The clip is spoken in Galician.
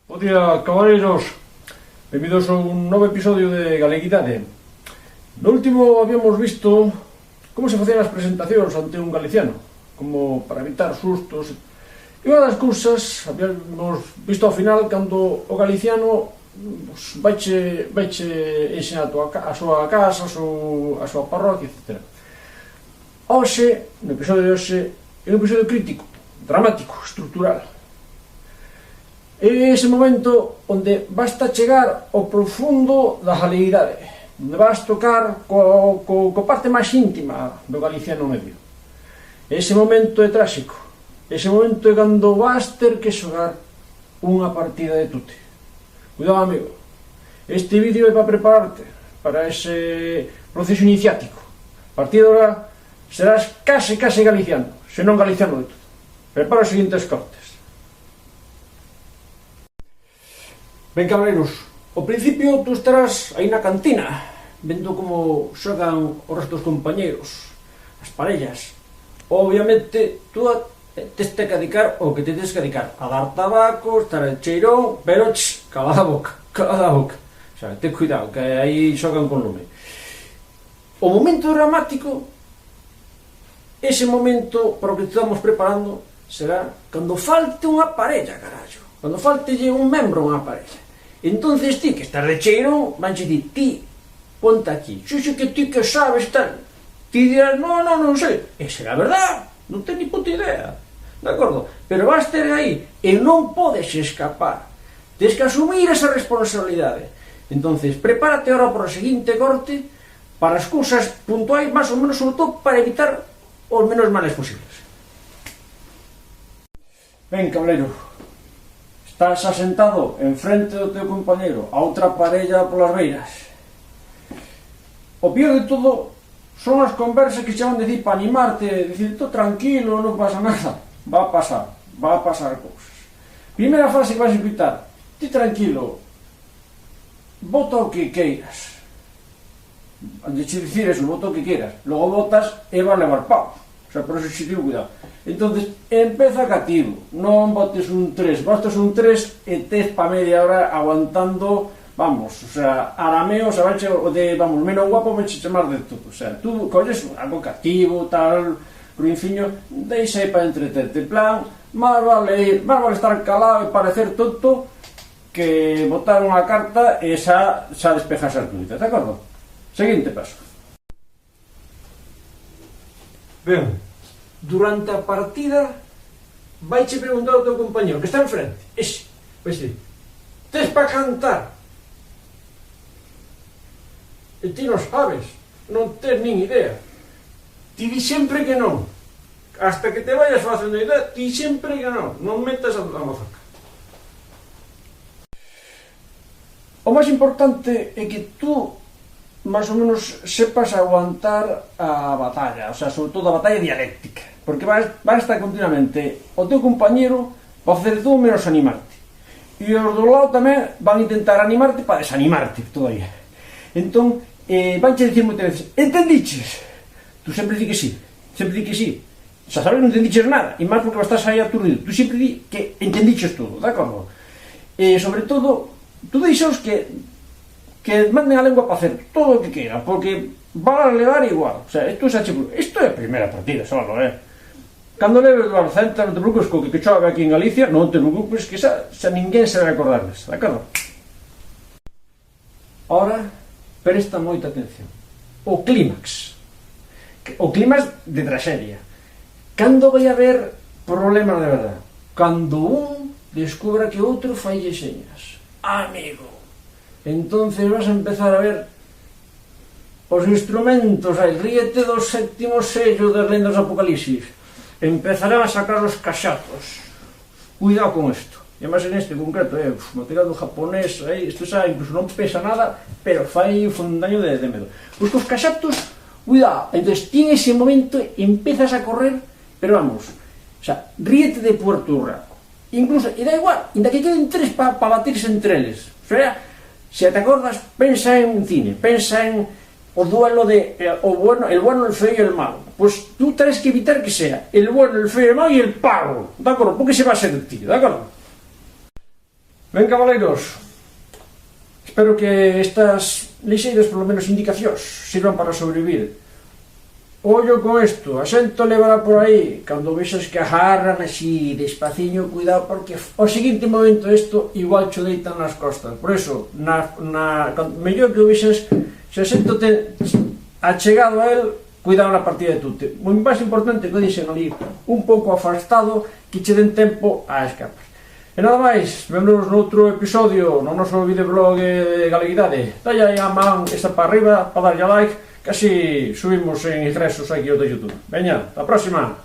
Bo día, cabaleiros. Benvidos a un novo episodio de Galeguidade. No último habíamos visto como se facían as presentacións ante un galiciano, como para evitar sustos. E unha das cousas habíamos visto ao final cando o galiciano vaiche ensinar a súa casa, a súa parroquia, etc. Hoxe, no episodio de hoxe, é un episodio crítico, dramático, estrutural. É ese momento onde basta chegar ao profundo da galeguidade, onde vas tocar co parte máis íntima do galiciano medio. Ese momento é tráxico, ese momento é cando vas ter que xogar unha partida de tute. Cuidado, amigo, este vídeo é para prepararte para ese proceso iniciático. A partir de ahora serás case galiciano, se non galiciano de todo. Prepara os seguintes cortes. Ben, cabreiros, ao principio tú estarás aí na cantina vendo como xogan os restos compañeros, as parellas. Obviamente tú tes que dedicar o que te tes que dedicar, a dar tabaco, estar el cheirón, pero cala a boca, o sea, ten cuidado que aí xogan con lume. O momento dramático, ese momento para o que estamos preparando será cando falte unha parella, carallo, cando faltelle un membro unha parella. Entonces ti, que estás de cheirón, vanche dir, ti, ponte aquí, xuxo que ti que sabes tal. Ti dirás, non sei, e será verdad, non ten ni puta idea, de acordo? Pero vas ter aí, e non podes escapar, tens que asumir esa responsabilidade. Entonces, prepárate ahora para o seguinte corte, para as cousas puntuais, máis ou menos, sobre todo, para evitar os menos males posibles. Ben, cableiro, estás asentado en frente do teu compañeiro, a outra parella polas beiras. O peor de todo son as conversas que che van decir para animarte, dicir, tô tranquilo, non pasa nada. Va a pasar cousas. Primeira frase que vas a escutar, ti tranquilo, vota o que queiras. De che dicir eso, vota o que queiras. Logo votas e vas levar pau. O sea, por eso xe tivo cuidado. Entonces, empeza cativo, non botes un 3, botes un 3 e tes pa media hora aguantando, vamos, o sea, arameo, o sea, vanche o de, vamos, menos guapo me che chamar de todo, o sea, tú colles algo cativo, tal, ruinciño, deixa aí para entreterte, en plan, máis vale estar calado e parecer tonto que botar unha carta e xa despejas as dúbidas, de acordo? Seguinte paso. Ben, durante a partida vaiche preguntar ao teu compañero que está enfrente, ese, vai ser, tes para cantar? E ti non sabes, non tes nin idea, ti di sempre que non, hasta que te vayas facendo idea, ti sempre que non metas a mozaca. O máis importante é que tú máis ou menos sepas aguantar a batalla, o sea, sobre todo a batalla dialéctica, porque vas estar continuamente o teu compañero para facer todo menos animarte, e os do lado tamén van a intentar animarte para desanimarte todavía. Entón, vanche dicir moitas veces, entendiches? Tú sempre di que sí, xa sabes, non entendiches nada, e máis porque estás aí aturdido, tú sempre di que entendiches todo, de acordo? E sobre todo, tú deixaos que manden a lengua para hacer todo o que queiran, porque van a levar igual, o sea, isto é a primeira partida, solo, cando leves do Arcenta, non te preocupes co que chove aquí en Galicia, non te preocupes que xa ninguén se vai acordar deso, de acordo? Ahora, presta moita atención, o clímax de traxedia, cando vai haber problemas de verdade, cando un descubra que outro falle señas, amigo, entonces vas a empezar a ver os instrumentos, ríete do séptimo sello das lendas do Apocalipsis, empezarán a sacar os caxatos, cuidado con isto, e máis en este concreto, material do japonés, isto xa incluso non pesa nada, pero fai un daño de medo. Pois cos caxatos, cuidado, entonces ti en ese momento empezas a correr, pero vamos, o sea, ríete de Puerto Rico, incluso, e da igual, inda que queden tres para batirse entre eles, o sea, se te acordas, pensa en cine, pensa en o duelo de el bueno, el feo y el malo. Pues tú tienes que evitar que sea el bueno, el feo, el malo y el pavo, ¿de acuerdo? Porque se va a ser el tío, ¿de acuerdo? Ben, cabaleiros, espero que estas lixeiras, polo menos indicacións, sirvan para sobrevivir. Ollo con isto, a xente levará por aí, cando vexas que agarran así, despaciño, cuidado, porque ao seguinte momento isto igual cho deitan nas costas. Por iso, mellor que o vexas, se a xente ten achegado a el, cuidado na partida de tute. O máis importante que o dixen ali, un pouco afastado, que che den tempo a escapar. E nada máis, vemos noutro episodio no noso videoblog de Galeguidade. Dalle aí a man esta para arriba para darlle a like, que así subimos en ingresos aquí ao de YouTube. Veña, ata a próxima!